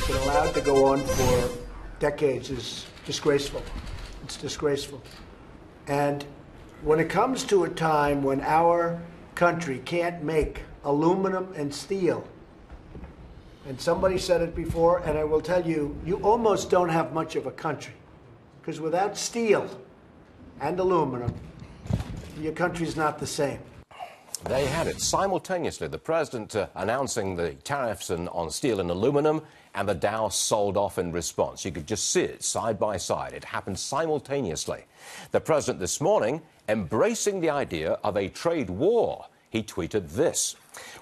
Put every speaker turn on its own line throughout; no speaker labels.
that's been allowed to go on for decades is disgraceful. It's disgraceful. And when it comes to a time when our country can't make aluminum and steel, and somebody said it before, and I will tell you, you almost don't have much of a country. Because without steel and aluminum, your country's not the same.
There you had it. Simultaneously, the president announcing the tariffs on steel and aluminum, and the Dow sold off in response. You could just see it side by side. It happened simultaneously. The president this morning embracing the idea of a trade war. He tweeted this: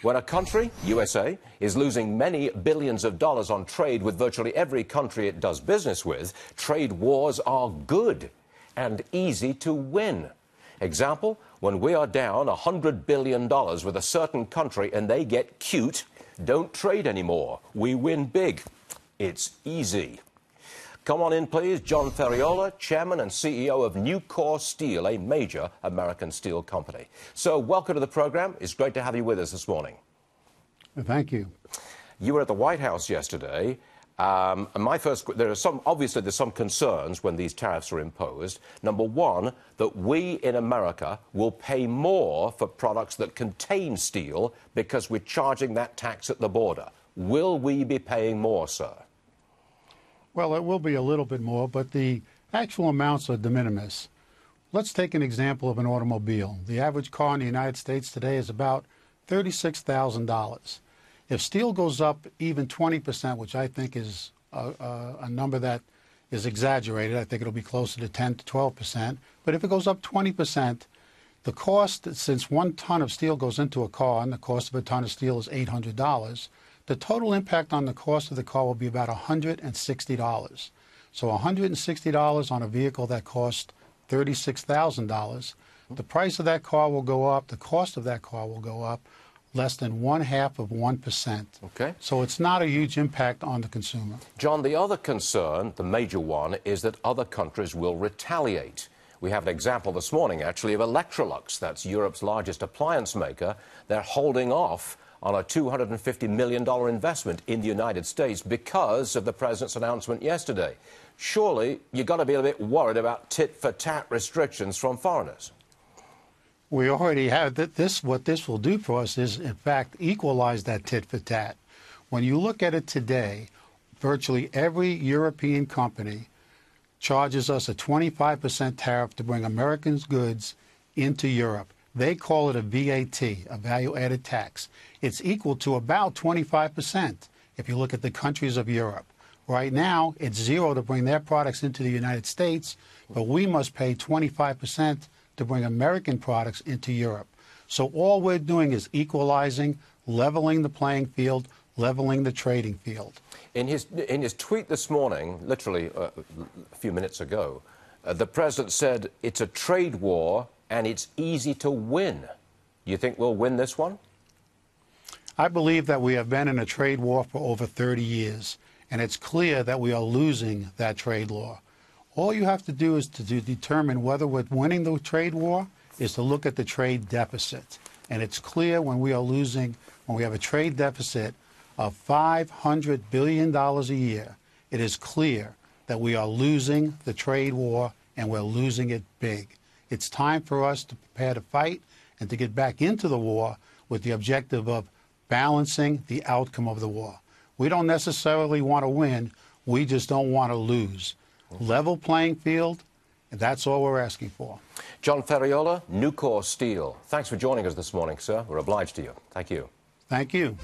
"When a country, USA, is losing many billions of dollars on trade with virtually every country it does business with, trade wars are good and easy to win. Example, when we are down $100 billion with a certain country and they get cute, don't trade anymore. We win big. It's easy." Come on in, please. John Ferriola, Chairman and CEO of Nucor Steel, a major American steel company. So welcome to the program. It's great to have you with us this morning.
Thank you.
You were at the White House yesterday. There's some concerns when these tariffs are imposed. Number one, that we in America will pay more for products that contain steel because we're charging that tax at the border. Will we be paying more, sir?
Well, it will be a little bit more, but the actual amounts are de minimis. Let's take an example of an automobile. The average car in the United States today is about $36,000. If steel goes up even 20%, which I think is a number that is exaggerated, I think it'll be closer to 10 to 12%. But if it goes up 20%, the cost, since 1 ton of steel goes into a car, and the cost of a ton of steel is $800, the total impact on the cost of the car will be about $160. So $160 on a vehicle that costs $36,000. The price of that car will go up, the cost of that car will go up less than 0.5%.
Okay.
So it's not a huge impact on the consumer.
John, the other concern, the major one, is that other countries will retaliate. We have an example this morning, actually, of Electrolux. That's Europe's largest appliance maker. They're holding off on a $250 million investment in the United States because of the president's announcement yesterday. Surely, you've got to be a bit worried about tit-for-tat restrictions from foreigners.
We already have this. What this will do for us is, in fact, equalize that tit-for-tat. When you look at it today, virtually every European company charges us a 25% tariff to bring American goods into Europe. They call it a VAT, a value-added tax. It's equal to about 25% if you look at the countries of Europe. Right now, it's zero to bring their products into the United States, but we must pay 25% to bring American products into Europe. So all we're doing is equalizing, leveling the playing field, leveling the trading field.
In his tweet this morning, literally a few minutes ago, the president said it's a trade war and it's easy to win. Do you think we'll win this one?
I believe that we have been in a trade war for over 30 years, and it's clear that we are losing that trade war. All you have to do is to determine whether we're winning the trade war is to look at the trade deficit. And it's clear when we are losing, when we have a trade deficit of $500 billion a year, it is clear that we are losing the trade war, and we're losing it big. It's time for us to prepare to fight and to get back into the war with the objective of balancing the outcome of the war. We don't necessarily want to win, we just don't want to lose. Level playing field, and that's all we're asking for.
John Ferriola, Nucor Steel. Thanks for joining us this morning, sir. We're obliged to you. Thank you.
Thank you.